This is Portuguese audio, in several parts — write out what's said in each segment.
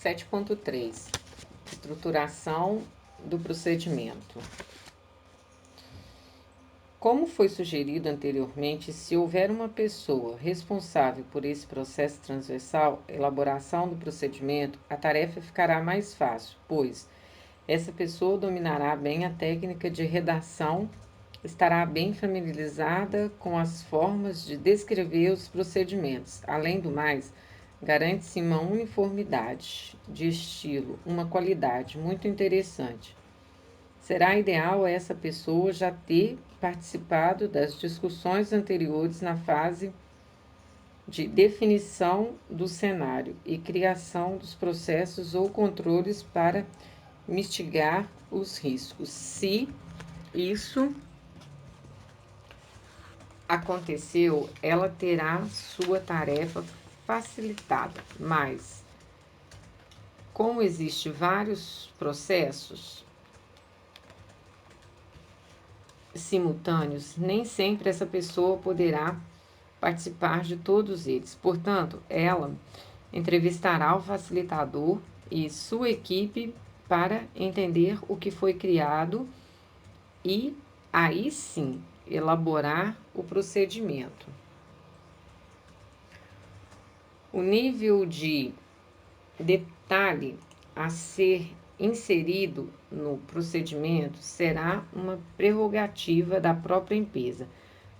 7.3 Estruturação do procedimento. Como foi sugerido anteriormente, se houver uma pessoa responsável por esse processo transversal, elaboração do procedimento, a tarefa ficará mais fácil, pois essa pessoa dominará bem a técnica de redação, estará bem familiarizada com as formas de descrever os procedimentos. Além do mais, garante-se uma uniformidade de estilo, uma qualidade muito interessante. Será ideal essa pessoa já ter participado das discussões anteriores na fase de definição do cenário e criação dos processos ou controles para mitigar os riscos. Se isso aconteceu, ela terá sua tarefa facilitada, mas como existem vários processos simultâneos, nem sempre essa pessoa poderá participar de todos eles. Portanto, ela entrevistará o facilitador e sua equipe para entender o que foi criado e aí sim elaborar o procedimento. O nível de detalhe a ser inserido no procedimento será uma prerrogativa da própria empresa,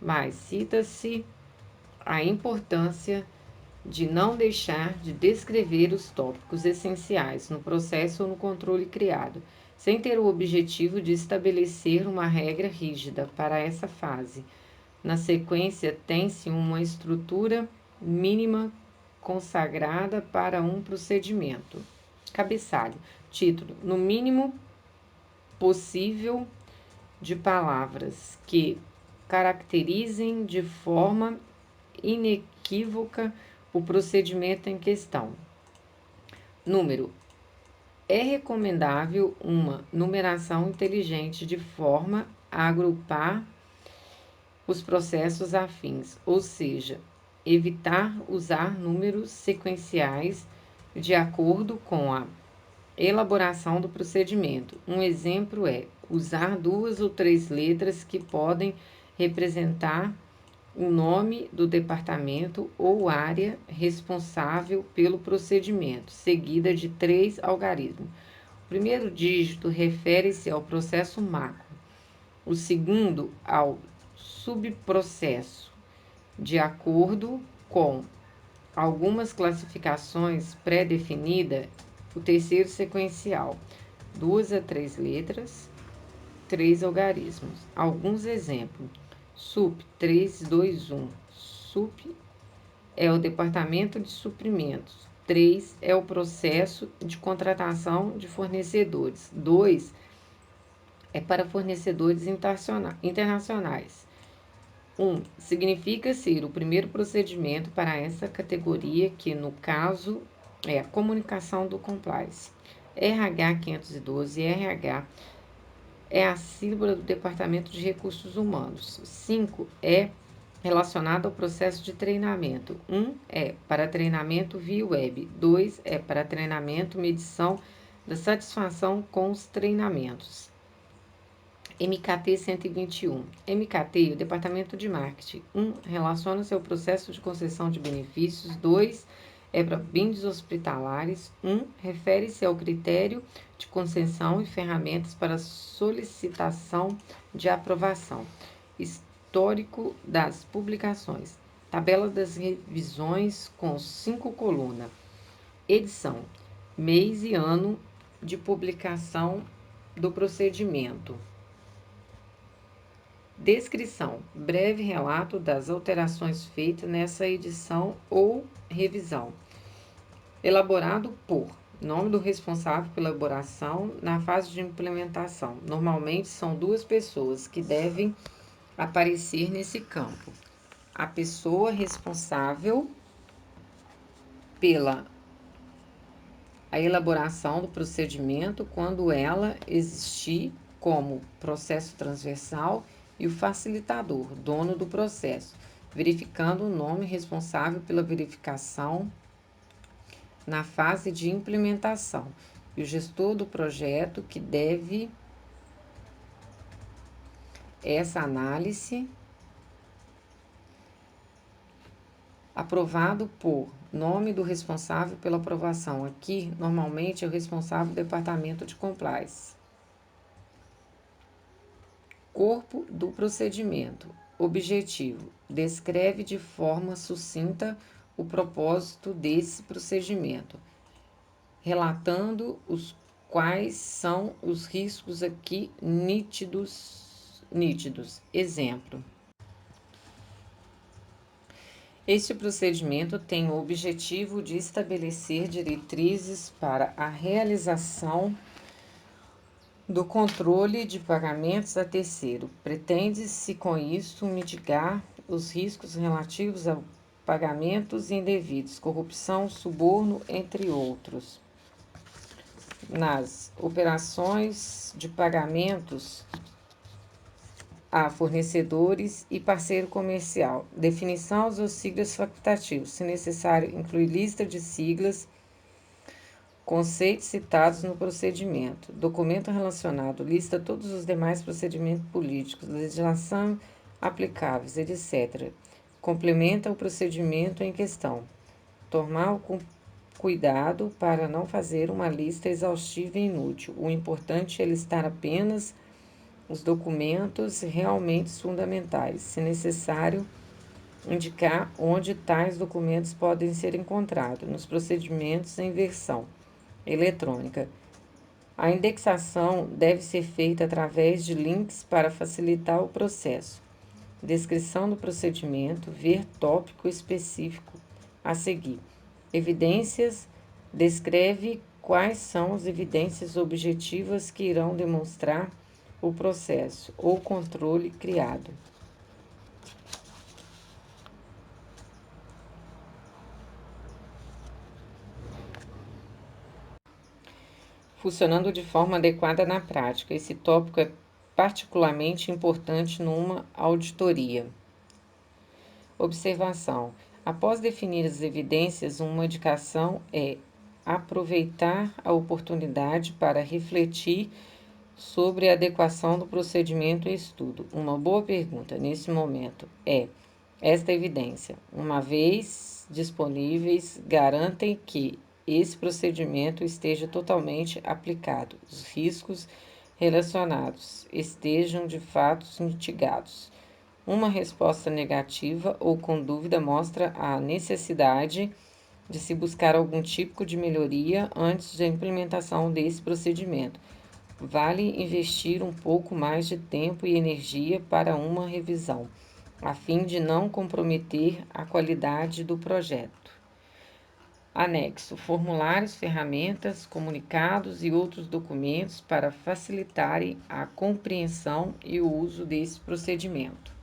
mas cita-se a importância de não deixar de descrever os tópicos essenciais no processo ou no controle criado, sem ter o objetivo de estabelecer uma regra rígida para essa fase. Na sequência, tem-se uma estrutura mínima consagrada para um procedimento. Cabeçalho. Título: no mínimo possível de palavras que caracterizem de forma inequívoca o procedimento em questão. Número: é recomendável uma numeração inteligente de forma a agrupar os processos afins, ou seja, evitar usar números sequenciais de acordo com a elaboração do procedimento. Um exemplo é usar 2 ou 3 letras que podem representar o nome do departamento ou área responsável pelo procedimento, seguida de 3 algarismos. O primeiro dígito refere-se ao processo macro, o segundo ao subprocesso, de acordo com algumas classificações pré-definidas, o terceiro sequencial, 2 a 3 letras, 3 algarismos. Alguns exemplos: SUP 321. SUP é o Departamento de Suprimentos. 3 é o processo de contratação de fornecedores. 2 é para fornecedores internacionais. 1 significa ser o primeiro procedimento para essa categoria, que no caso é a comunicação do compliance. RH 512, RH é a sílaba do Departamento de Recursos Humanos. 5 é relacionado ao processo de treinamento. 1 é para treinamento via web. 2 é para treinamento, medição da satisfação com os treinamentos. MKT 121. MKT, o Departamento de Marketing. 1 relaciona-se ao processo de concessão de benefícios. 2 é para bens hospitalares. 1 refere-se ao critério de concessão e ferramentas para solicitação de aprovação. Histórico das publicações. Tabela das revisões com 5 colunas. Edição: mês e ano de publicação do procedimento. Descrição: breve relato das alterações feitas nessa edição ou revisão. Elaborado por: nome do responsável pela elaboração na fase de implementação. Normalmente são 2 pessoas que devem aparecer nesse campo. A pessoa responsável pela elaboração do procedimento, quando ela existir, como processo transversal, e o facilitador, dono do processo, verificando o nome responsável pela verificação na fase de implementação e o gestor do projeto que deve essa análise aprovado por nome do responsável pela aprovação. Aqui, normalmente, é o responsável do departamento de compliance. Corpo do procedimento. Objetivo: descreve de forma sucinta o propósito desse procedimento, relatando os quais são os riscos aqui nítidos. Exemplo: este procedimento tem o objetivo de estabelecer diretrizes para a realização do controle de pagamentos a terceiro. Pretende-se, com isso, mitigar os riscos relativos a pagamentos indevidos, corrupção, suborno, entre outros. Nas operações de pagamentos a fornecedores e parceiro comercial. Definição dos siglas facultativos. Se necessário, incluir lista de siglas, conceitos citados no procedimento. Documento relacionado lista todos os demais procedimentos políticos, legislação aplicáveis, etc. Complementa o procedimento em questão. Tomar com cuidado para não fazer uma lista exaustiva e inútil. O importante é listar apenas os documentos realmente fundamentais. Se necessário, indicar onde tais documentos podem ser encontrados nos procedimentos em versão eletrônica. A indexação deve ser feita através de links para facilitar o processo. Descrição do procedimento, ver tópico específico a seguir. Evidências: descreve quais são as evidências objetivas que irão demonstrar o processo ou controle criado. Funcionando de forma adequada na prática. Esse tópico é particularmente importante numa auditoria. Observação: após definir as evidências, uma indicação é aproveitar a oportunidade para refletir sobre a adequação do procedimento em estudo. Uma boa pergunta nesse momento é: esta evidência, uma vez disponíveis, garantem que esse procedimento esteja totalmente aplicado, os riscos relacionados estejam de fato mitigados. Uma resposta negativa ou com dúvida mostra a necessidade de se buscar algum tipo de melhoria antes da implementação desse procedimento. Vale investir um pouco mais de tempo e energia para uma revisão, a fim de não comprometer a qualidade do projeto. Anexo: formulários, ferramentas, comunicados e outros documentos para facilitarem a compreensão e o uso desse procedimento.